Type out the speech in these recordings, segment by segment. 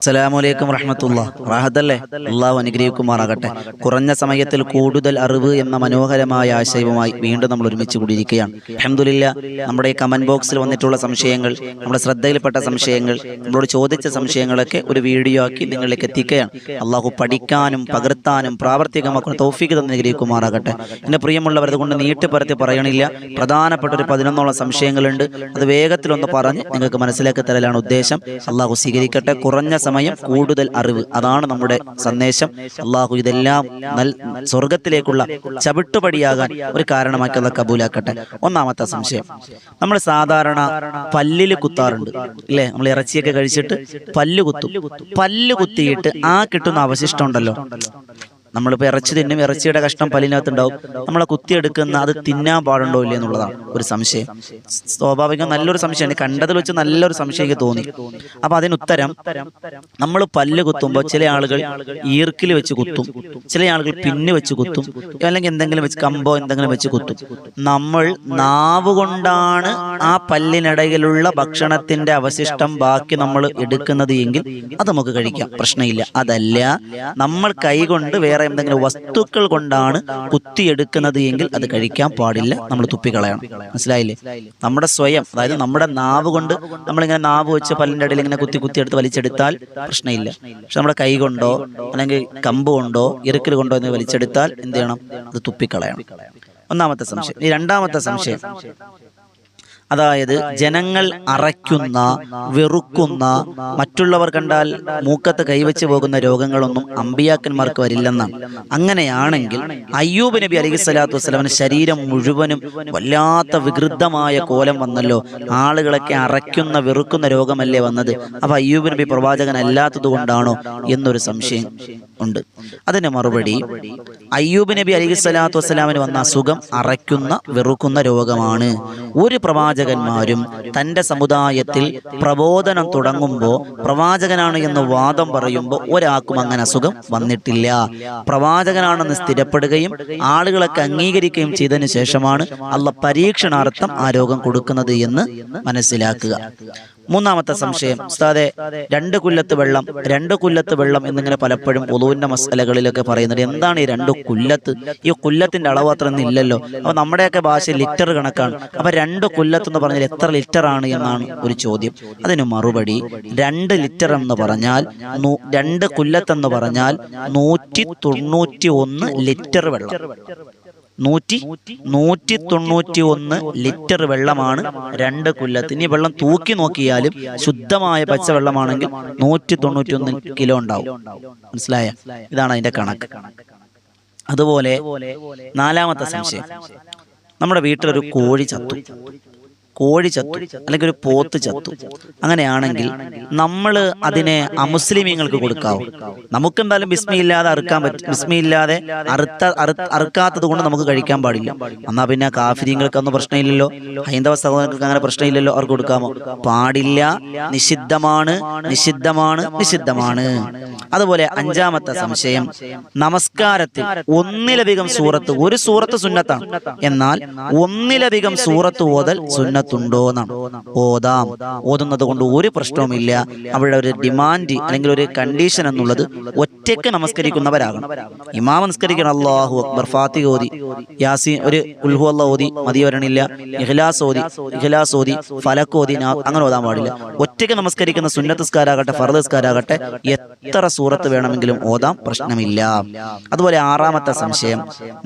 അസ്സലാമു അലൈക്കും വറഹ്മത്തുള്ളാഹി. റാഹത്തല്ലേ? അള്ളാഹു അനുഗ്രഹിക്കുമാറാകട്ടെ. കുറഞ്ഞ സമയത്തിൽ കൂടുതൽ അറിവ് എന്ന മനോഹരമായ ആശയവുമായി വീണ്ടും നമ്മൾ ഒരുമിച്ച് കൂടിയിരിക്കുകയാണ്. അൽഹംദുലില്ലാ, നമ്മുടെ ഈ കമന്റ് ബോക്സിൽ വന്നിട്ടുള്ള സംശയങ്ങൾ, നമ്മുടെ ശ്രദ്ധയിൽപ്പെട്ട സംശയങ്ങൾ, നമ്മളോട് ചോദിച്ച സംശയങ്ങളൊക്കെ ഒരു വീഡിയോ ആക്കി നിങ്ങളിലേക്ക് എത്തിക്കുകയാണ്. അള്ളാഹു പഠിക്കാനും പകർത്താനും പ്രാവർത്തികമാക്കുന്ന തൗഫീഖ് തന്ന് അനുഗ്രഹിക്കുമാറാകട്ടെ. എൻ്റെ പ്രിയമുള്ളവർ, അതുകൊണ്ട് നീട്ടിപ്പരത്തി പറയണില്ല. പ്രധാനപ്പെട്ട ഒരു 11ഓളം സംശയങ്ങളുണ്ട്. അത് വേഗത്തിലൊന്ന് പറഞ്ഞ് നിങ്ങൾക്ക് മനസ്സിലാക്കി തരലാണ് ഉദ്ദേശം. അള്ളാഹു സ്വീകരിക്കട്ടെ. കുറഞ്ഞ സമയം കൂടുതൽ അറിവ്, അതാണ് നമ്മുടെ സന്ദേശം. അള്ളാഹു ഇതെല്ലാം സ്വർഗത്തിലേക്കുള്ള ചവിട്ടുപടിയാകാൻ ഒരു കാരണമാക്കി അള്ളാഹു കബൂലാക്കട്ടെ. ഒന്നാമത്തെ സംശയം, നമ്മൾ സാധാരണ പല്ലിൽ കുത്താറുണ്ട് അല്ലേ? നമ്മൾ ഇറച്ചിയൊക്കെ കഴിച്ചിട്ട് പല്ല് കുത്തും. പല്ല് കുത്തിയിട്ട് ആ കിട്ടുന്ന അവശിഷ്ടം ഉണ്ടല്ലോ, നമ്മളിപ്പോൾ ഇറച്ചി തിന്നും, ഇറച്ചിയുടെ കഷ്ണം പല്ലിനകത്തുണ്ടാവും. നമ്മളെ കുത്തിയെടുക്കുന്ന അത് തിന്നാൻ പാടുണ്ടോ ഇല്ലേ എന്നുള്ളതാണ് ഒരു സംശയം. സ്വാഭാവികം നല്ലൊരു സംശയമാണ്, കണ്ടതിൽ വെച്ച് നല്ലൊരു സംശയം എനിക്ക് തോന്നി. അപ്പൊ അതിനുത്തരം, നമ്മൾ പല്ല് കുത്തുമ്പോൾ ചില ആളുകൾ ഈർക്കിൽ വെച്ച് കുത്തും, ചില ആളുകൾ പിന്ന് വെച്ച് കുത്തും, അല്ലെങ്കിൽ എന്തെങ്കിലും വെച്ച് കമ്പോ എന്തെങ്കിലും വെച്ച് കുത്തും. നമ്മൾ നാവ് കൊണ്ടാണ് ആ പല്ലിനിടയിലുള്ള ഭക്ഷണത്തിന്റെ അവശിഷ്ടം ബാക്കി നമ്മൾ എടുക്കുന്നത് എങ്കിൽ അത് നമുക്ക് കഴിക്കാം, പ്രശ്നമില്ല. അതല്ല, നമ്മൾ കൈ കൊണ്ട് വേറെ എന്തെങ്കിലും വസ്തുക്കൾ കൊണ്ടാണ് കുത്തിയെടുക്കുന്നത് എങ്കിൽ അത് കഴിക്കാൻ പാടില്ല, നമ്മൾ തുപ്പിക്കളയണം. മനസ്സിലായില്ലേ? നമ്മുടെ സ്വയം, അതായത് നമ്മുടെ നാവ് കൊണ്ട് നമ്മളിങ്ങനെ നാവ് വെച്ച് പല്ലിൻ്റെ ഇടയിൽ ഇങ്ങനെ കുത്തിയെടുത്ത് വലിച്ചെടുത്താൽ പ്രശ്നമില്ല. പക്ഷെ നമ്മുടെ കൈ കൊണ്ടോ അല്ലെങ്കിൽ കമ്പ് കൊണ്ടോ ഇറുക്കൽ കൊണ്ടോ എന്ന് വലിച്ചെടുത്താൽ എന്ത് ചെയ്യണം? അത് തുപ്പിക്കളയണം. ഒന്നാമത്തെ സംശയം. ഈ രണ്ടാമത്തെ സംശയം, അതായത് ജനങ്ങൾ അറയ്ക്കുന്ന, വെറുക്കുന്ന, മറ്റുള്ളവർ കണ്ടാൽ മൂക്കത്ത് കൈവച്ച് പോകുന്ന രോഗങ്ങളൊന്നും അമ്പിയാക്കന്മാർക്ക് വരില്ലെന്നാണ്. അങ്ങനെയാണെങ്കിൽ അയ്യൂബ് നബി അലൈഹിസ്സലാത്തു വസ്സലാമിന് ശരീരം മുഴുവനും വല്ലാത്ത വികൃതമായ കോലം വന്നല്ലോ. ആളുകളൊക്കെ അറയ്ക്കുന്ന, വെറുക്കുന്ന രോഗമല്ലേ വന്നത്? അപ്പൊ അയ്യൂബ് നബി പ്രവാചകൻ അല്ലാത്തത് കൊണ്ടാണോ എന്നൊരു സംശയം ഉണ്ട്. അതിന് മറുപടി, അയ്യൂബ് നബി അലൈഹിസ്സലാത്തു വസ്സലാമിന് വന്ന അസുഖം അറയ്ക്കുന്ന, വെറുക്കുന്ന രോഗമാണ്. ഒരു പ്രവാചകന്മാരും തൻ്റെ സമുദായത്തിൽ പ്രബോധനം തുടങ്ങുമ്പോൾ പ്രവാചകനാണ് എന്ന് വാദം പറയുമ്പോൾ ഒരാൾക്കും അങ്ങനെ അസുഖം വന്നിട്ടില്ല. പ്രവാചകനാണെന്ന് സ്ഥിരപ്പെടുകയും ആളുകളൊക്കെ അംഗീകരിക്കുകയും ചെയ്തതിനു ശേഷമാണ് അള്ളാഹ് പരീക്ഷണാർത്ഥം ആ രോഗം കൊടുക്കുന്നത് എന്ന് മനസ്സിലാക്കുക. മൂന്നാമത്തെ സംശയം, ഉസ്താദേ, 2 കുല്ലത്ത് വെള്ളം, 2 കുല്ലത്ത് വെള്ളം എന്നിങ്ങനെ പലപ്പോഴും ഉളൂവിന്റെ മസലകളിലൊക്കെ പറയുന്നത്. എന്താണ് ഈ 2 കുല്ലത്ത്? ഈ കുല്ലത്തിന്റെ അളവ് അത്ര ഒന്നും ഇല്ലല്ലോ. അപ്പൊ നമ്മുടെയൊക്കെ ഭാഷയിൽ ലിറ്റർ കണക്കാണ്. അപ്പൊ 2 കുല്ലത്ത് എന്ന് പറഞ്ഞാൽ എത്ര ലിറ്റർ ആണ് എന്നാണ് ഒരു ചോദ്യം. അതിന് മറുപടി, 2 ലിറ്റർ എന്ന് പറഞ്ഞാൽ 2 കുല്ലത്ത് എന്ന് പറഞ്ഞാൽ 191 ലിറ്റർ വെള്ളം. 191 ലിറ്റർ വെള്ളമാണ് 2 കുല്ലത്ത്. ഇനി വെള്ളം തൂക്കി നോക്കിയാലും ശുദ്ധമായ പച്ചവെള്ളമാണെങ്കിൽ 191 കിലോ ഉണ്ടാവും. മനസ്സിലായ? ഇതാണ് അതിന്റെ കണക്ക്. അതുപോലെ നാലാമത്തെ സംശയം, നമ്മുടെ വീട്ടിലൊരു കോഴി ചത്തു അല്ലെങ്കിൽ ഒരു പോത്ത് ചത്തു. അങ്ങനെയാണെങ്കിൽ നമ്മൾ അതിനെ അമുസ്ലിമീങ്ങൾക്ക് കൊടുക്കാവോ? നമുക്കെന്തായാലും ബിസ്മിയില്ലാതെ അറുക്കാൻ പറ്റും. ബിസ്മിയില്ലാതെ അറുക്കാത്തത് കൊണ്ട് നമുക്ക് കഴിക്കാൻ പാടില്ല. എന്നാ പിന്നെ കാഫിരീങ്ങൾക്കൊന്നും പ്രശ്നമില്ലല്ലോ, ഹൈന്ദവ സഹോദരങ്ങൾക്ക് അങ്ങനെ പ്രശ്നമില്ലല്ലോ, അവർക്ക് കൊടുക്കാമോ? പാടില്ല, നിഷിദ്ധമാണ്, നിഷിദ്ധമാണ്, നിഷിദ്ധമാണ്. അതുപോലെ അഞ്ചാമത്തെ സംശയം, നമസ്കാരത്തിൽ ഒന്നിലധികം സൂറത്ത്, ഒരു സൂറത്ത് സുന്നത്താണ്, എന്നാൽ ഒന്നിലധികം സൂറത്ത് ഓതൽ സുന്നത്തുണ്ടോ എന്നാണ്. ഓതുന്നത് കൊണ്ട് ഒരു പ്രശ്നവുമില്ല. അവിടെ ഒരു ഡിമാൻഡ് അല്ലെങ്കിൽ ഒരു കണ്ടീഷൻ എന്നുള്ളത് ഒറ്റയ്ക്ക് നമസ്കരിക്കുന്നവരാകണം. ഇമാം നമസ്കരിക്കണം, അല്ലാഹു അക്ബർ, ഫാത്തിഹ ഓതി, യാസീൻ, ഒരു ഉൽഹു അല്ലാഹ് ഓതി മതി വരണില്ല, ഇഖ്ലാസ് ഓതി, ഫലക്ക് ഓതി, അങ്ങനെ ഓതാൻ പാടില്ല. ഒറ്റയ്ക്ക് നമസ്കരിക്കുന്ന സുന്നത്ത് നിസ്കാരാകട്ടെ, ഫർദ് നിസ്കാരാകട്ടെ, എത്ര സൂറത്ത് വേണമെങ്കിലും ഓതാം, പ്രശ്നമില്ല. അതുപോലെ ആറാമത്തെ സംശയം,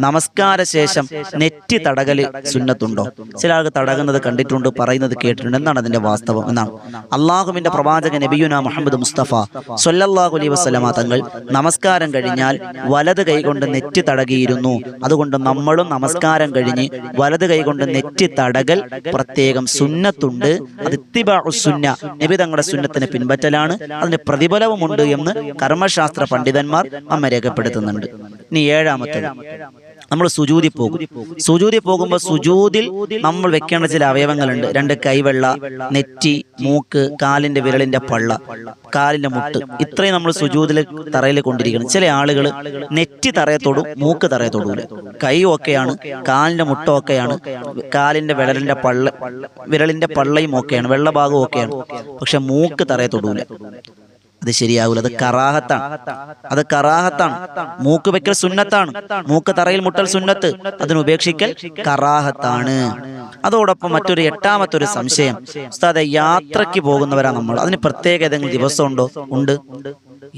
നമസ്കാര ശേഷം നെറ്റി തടകല് സുന്നത്തുണ്ടോ? ചില ആൾക്ക് തടകുന്നത് കണ്ടിട്ടുണ്ട്, പറയുന്നത് കേട്ടിട്ടുണ്ട്. എന്താണ് അതിന്റെ വാസ്തവം എന്നാണ്. അള്ളാഹുവിന്റെ പ്രവാചകൻ നബിയുനാ മുഹമ്മദ് മുസ്തഫ സ്വല്ലല്ലാഹു അലൈഹി വസല്ലമ തങ്ങൾ നമസ്കാരം കഴിഞ്ഞാൽ വലത് കൈകൊണ്ട് നെറ്റി തടകിയിരുന്നു. അതുകൊണ്ട് നമ്മളും നമസ്കാരം കഴിഞ്ഞ് വലത് കൈകൊണ്ട് നെറ്റി തടകൽ പ്രത്യേകം സുന്നത്തുണ്ട്. അത് ഇത്തിബാഉ സുന്ന, നബി തങ്ങളുടെ സുന്നത്തിനെ പിൻപറ്റലാണ്, അതിന് പ്രതിഫലവുമുണ്ട് എന്ന് കർമ്മശാസ്ത്ര പണ്ഡിതന്മാർ നമ്മെ രേഖപ്പെടുത്തുന്നുണ്ട്. ഇനി ഏഴാമത്തേത്, നമ്മൾ സുജൂദിൽ പോകുമ്പോൾ സുജൂദിൽ നമ്മൾ വെക്കേണ്ട ചില അവയവങ്ങളുണ്ട്. 2 കൈവെള്ള, നെറ്റി, മൂക്ക്, കാലിന്റെ വിരലിന്റെ പള്ള, കാലിന്റെ മുട്ട്, ഇത്രയും നമ്മൾ സുജൂദിൽ തറയിൽ കൊണ്ടിരിക്കണം. ചില ആളുകൾ നെറ്റി തറയെ തൊടും, മൂക്ക് തറയെ തൊടൂല. കൈ ഒക്കെയാണ്, കാലിന്റെ മുട്ട ഒക്കെയാണ്, കാലിന്റെ വിരലിന്റെ പള്ളയും ഒക്കെയാണ്, വെള്ള ഭാഗവും ഒക്കെയാണ്, പക്ഷെ മൂക്ക് തറയെ തൊടൂല. അത് ശരിയാകൂല. അത് കറാഹത്താണ്. മൂക്ക് വെക്കൽ സുന്നത്താണ്, മൂക്ക് തറയിൽ മുട്ടൽ സുന്നത്ത്, അതിന് ഉപേക്ഷിക്കൽ കറാഹത്താണ്. അതോടൊപ്പം മറ്റൊരു എട്ടാമത്തെ സംശയം, ഉസ്താദെ യാത്രയ്ക്ക് പോകുന്നവരാ നമ്മൾ, അതിന് പ്രത്യേക ഏതെങ്കിലും ദിവസം ഉണ്ടോ? ഉണ്ട്.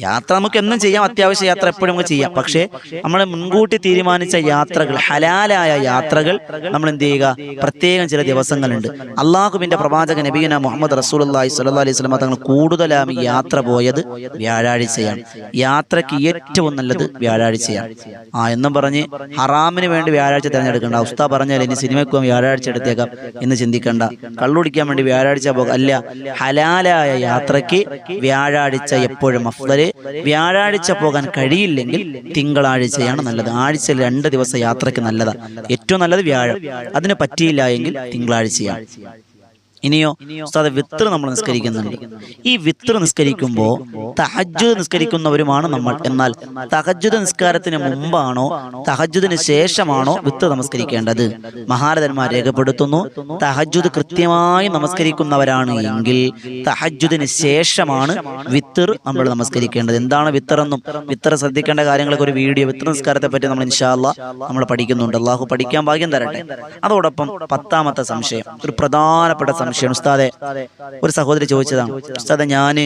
യാത്ര നമുക്ക് എന്നും ചെയ്യാം, അത്യാവശ്യ യാത്ര എപ്പോഴും നമുക്ക് ചെയ്യാം. പക്ഷേ നമ്മൾ മുൻകൂട്ടി തീരുമാനിച്ച യാത്രകൾ, ഹലാലായ യാത്രകൾ നമ്മൾ എന്ത് ചെയ്യുക? പ്രത്യേകം ചില ദിവസങ്ങളുണ്ട്. അള്ളാഹുവിന്റെ പ്രവാചകൻ നബിയുന മുഹമ്മദ് റസൂലുള്ളാഹി സ്വല്ലല്ലാഹു അലൈഹി വസല്ലം തങ്ങൾ കൂടുതലായി യാത്ര പോയത് വ്യാഴാഴ്ചയാണ്. യാത്രയ്ക്ക് ഏറ്റവും നല്ലത് വ്യാഴാഴ്ചയാണ്. എന്നും പറഞ്ഞ് ഹറാമിന് വേണ്ടി വ്യാഴാഴ്ച തിരഞ്ഞെടുക്കേണ്ട. ഉസ്താദ് പറഞ്ഞാൽ ഇനി സിനിമയ്ക്ക് പോകാൻ വ്യാഴാഴ്ച എടുത്തേക്കാം എന്ന് ചിന്തിക്കേണ്ട. കള്ളുടിക്കാൻ വേണ്ടി വ്യാഴാഴ്ച പോകാം, അല്ല. ഹലാലായ യാത്രയ്ക്ക് വ്യാഴാഴ്ച എപ്പോഴും അഫ്ദല്. വ്യാഴാഴ്ച പോകാൻ കഴിയില്ലെങ്കിൽ തിങ്കളാഴ്ചയാണ് നല്ലത്. ആഴ്ചയിൽ 2 ദിവസം യാത്രയ്ക്ക് നല്ലതാണ്. ഏറ്റവും നല്ലത് വ്യാഴം. അതിന് പറ്റിയില്ല എങ്കിൽ തിങ്കളാഴ്ചയാണ്. ഇനിയോ ഉസ്താദ്, വിത്ർ നമ്മൾ നിസ്കരിക്കുന്നുണ്ട്. ഈ വിത്ർ നിസ്കരിക്കുമ്പോൾ തഹജ്ജുദ് നിസ്കരിക്കുന്നവരുമാണ് നമ്മൾ. എന്നാൽ തഹജ്ജുദ് നിസ്കാരത്തിന് മുമ്പാണോ തഹജ്ജുദിന് ശേഷമാണോ വിത്ർ നമസ്കരിക്കേണ്ടത്? മഹാരഥന്മാർ രേഖപ്പെടുത്തുന്നു, തഹജ്ജുദ് കൃത്യമായി നമസ്കരിക്കുന്നവരാണ് എങ്കിൽ തഹജ്ജുദിന് ശേഷമാണ് വിത്ർ നമ്മൾ നമസ്കരിക്കേണ്ടത്. എന്താണ് വിത്ർ എന്നും വിത്ർ ശ്രദ്ധിക്കേണ്ട കാര്യങ്ങളൊക്കെ ഒരു വീഡിയോ വിത്ർ നിസ്കാരത്തെ പറ്റി നമ്മൾ ഇൻഷാ അല്ലാഹ് നമ്മൾ പഠിക്കുന്നുണ്ട്. അള്ളാഹു പഠിക്കാൻ ഭാഗ്യം തരട്ടെ. അതോടൊപ്പം 10ാമത്തെ സംശയം, ഒരു പ്രധാനപ്പെട്ട സംശയം. ഉസ്താദെ, ഒരു സഹോദരി ചോദിച്ചതാണ്, ഉസ്താദെ ഞാൻ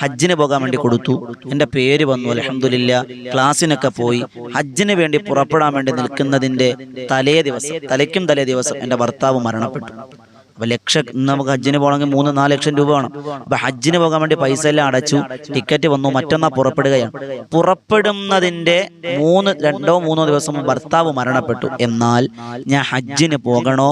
ഹജ്ജിന് പോകാൻ വേണ്ടി കൊടുത്തു, എൻ്റെ പേര് വന്നു, അൽഹംദുലില്ലാഹ്, ക്ലാസ്സിനൊക്കെ പോയി. ഹജ്ജിന് വേണ്ടി പുറപ്പെടാൻ വേണ്ടി നിൽക്കുന്നതിൻ്റെ തലേക്കും തലേ ദിവസം എൻ്റെ ഭർത്താവ് മരണപ്പെട്ടു. അപ്പൊ നമുക്ക് ഹജ്ജിന് പോകണമെങ്കിൽ 3-4 ലക്ഷം രൂപ വേണം. അപ്പൊ ഹജ്ജിന് പോകാൻ വേണ്ടി പൈസ എല്ലാം അടച്ചു, ടിക്കറ്റ് വന്നു, മറ്റന്നാൾ പുറപ്പെടുകയാണ്. പുറപ്പെടുന്നതിന്റെ 2-3 ദിവസം ഭർത്താവ് മരണപ്പെട്ടു. എന്നാൽ ഞാൻ ഹജ്ജിന് പോകണോ,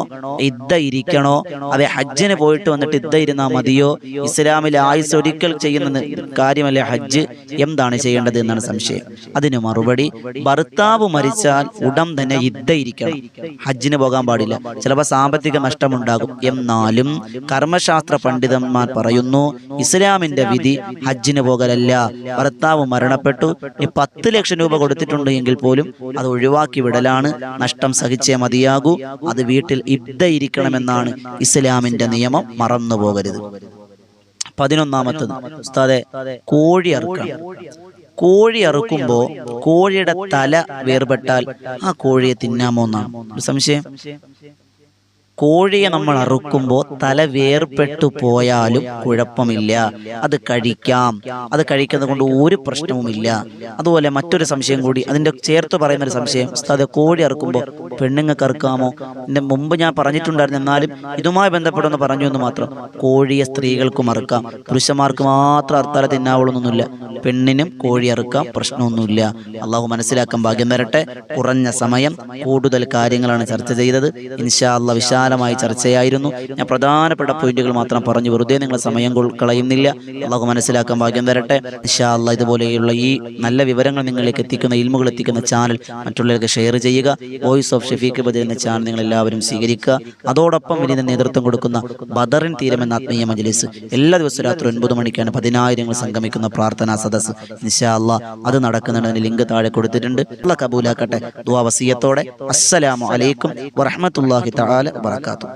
ഇദ്ദ ഇരിക്കണോ? അതെ, ഹജ്ജിന് പോയിട്ട് വന്നിട്ട് ഇദ്ദ ഇരുന്നാ മതിയോ? ഇസ്ലാമിലെ ആയുസ് ഒരിക്കൽ ചെയ്യുന്ന കാര്യമല്ലേ ഹജ്ജ്? എന്താണ് ചെയ്യേണ്ടത് എന്നാണ് സംശയം. അതിന് മറുപടി, ഭർത്താവ് മരിച്ചാൽ ഉടൻ തന്നെ ഇദ്ദ ഇരിക്കണം, ഹജ്ജിന് പോകാൻ പാടില്ല. ചിലപ്പോൾ സാമ്പത്തിക നഷ്ടമുണ്ടാകും. എന്നാലും കർമ്മശാസ്ത്ര പണ്ഡിതന്മാർ പറയുന്നു, ഇസ്ലാമിന്റെ വിധി ഹജ്ജിന് പോകലല്ല. ഭർത്താവ് മരണപ്പെട്ടു, 10 ലക്ഷം രൂപ കൊടുത്തിട്ടുണ്ട് എങ്കിൽ പോലും അത് ഒഴിവാക്കി വിടലാണ്. നഷ്ടം സഹിച്ചേ മതിയാകൂ. അത് വീട്ടിൽ ഇദ്ദ ഇരിക്കണമെന്നാണ് ഇസ്ലാമിന്റെ നിയമം, മറന്നു പോകരുത്. 11ാമത്തത്, ഉസ്താദെ, കോഴി അറുക്കണം. കോഴി അറുക്കുമ്പോൾ കോഴിയുടെ തല വേർപെട്ടാൽ ആ കോഴിയെ തിന്നാമോ എന്നാണ് ഒരു സംശയം. കോഴിയെ നമ്മൾ അറുക്കുമ്പോൾ തല വേർപെട്ടു പോയാലും കുഴപ്പമില്ല, അത് കഴിക്കാം. അത് കഴിക്കുന്നത് കൊണ്ട് ഒരു പ്രശ്നവുമില്ല. അതുപോലെ മറ്റൊരു സംശയം കൂടി അതിൻ്റെ ചേർത്ത് പറയുന്ന ഒരു സംശയം, ഉസ്താദ്, കോഴി അറുക്കുമ്പോൾ പെണ്ണുങ്ങൾക്ക് അറുക്കാമോ? ഇതിൻ്റെ മുമ്പ് ഞാൻ പറഞ്ഞിട്ടുണ്ടായിരുന്നു, എന്നാലും ഇതുമായി ബന്ധപ്പെടുമെന്ന് പറഞ്ഞു എന്ന് മാത്രം. കോഴിയെ സ്ത്രീകൾക്കും അറുക്കാം, പുരുഷന്മാർക്ക് മാത്രം അറുത്താലെ തിന്നാവുള്ളൊന്നുമില്ല. പെണ്ണിനും കോഴി അറുക്കാം, പ്രശ്നമൊന്നുമില്ല. അള്ളാഹു മനസ്സിലാക്കാൻ ഭാഗ്യം തരട്ടെ. കുറഞ്ഞ സമയം കൂടുതൽ കാര്യങ്ങളാണ് ചർച്ച ചെയ്തത്. ഇൻഷാ അല്ലാഹ് വിശാലമായ ചർച്ചയായിരുന്നു. ഞാൻ പ്രധാനപ്പെട്ട പോയിന്റുകൾ മാത്രം പറഞ്ഞു, വെറുതെ നിങ്ങൾ സമയം കളയുന്നില്ല. അള്ളാഹു മനസ്സിലാക്കാൻ ഭാഗ്യം തരട്ടെ. ഇൻഷാ അല്ലാഹ് ഇതുപോലെയുള്ള ഈ നല്ല വിവരങ്ങൾ നിങ്ങളിലേക്ക് എത്തിക്കുന്ന, ഇൽമുകൾ എത്തിക്കുന്ന ചാനൽ മറ്റുള്ളവർക്ക് ഷെയർ ചെയ്യുക. വോയിസ് ഓഫ് ഷഫീഖ് ബദർ എന്ന ചാനൽ നിങ്ങൾ എല്ലാവരും സ്വീകരിക്കുക. അതോടൊപ്പം ഇതിന് നേതൃത്വം കൊടുക്കുന്ന ബദറിൻ തീരം എന്ന ആത്മീയ മജ്‌ലിസ് എല്ലാ ദിവസവും രാത്രി 9 മണിക്കാണ് 10,000 സംഗമിക്കുന്ന പ്രാർത്ഥനാ സദസ്സ്. ഇൻഷാ അല്ലാഹ് അത് നടക്കുന്നതിന് ലിങ്ക് താഴെ കൊടുത്തിട്ടുണ്ട്. അല്ലാഹ് കബൂലാക്കട്ടെ. ദുആ വസിയത്തോടെ അസ്സലാമു അലൈക്കും വറഹ്മത്തുള്ളാഹി തആല വബറകാതുഹു.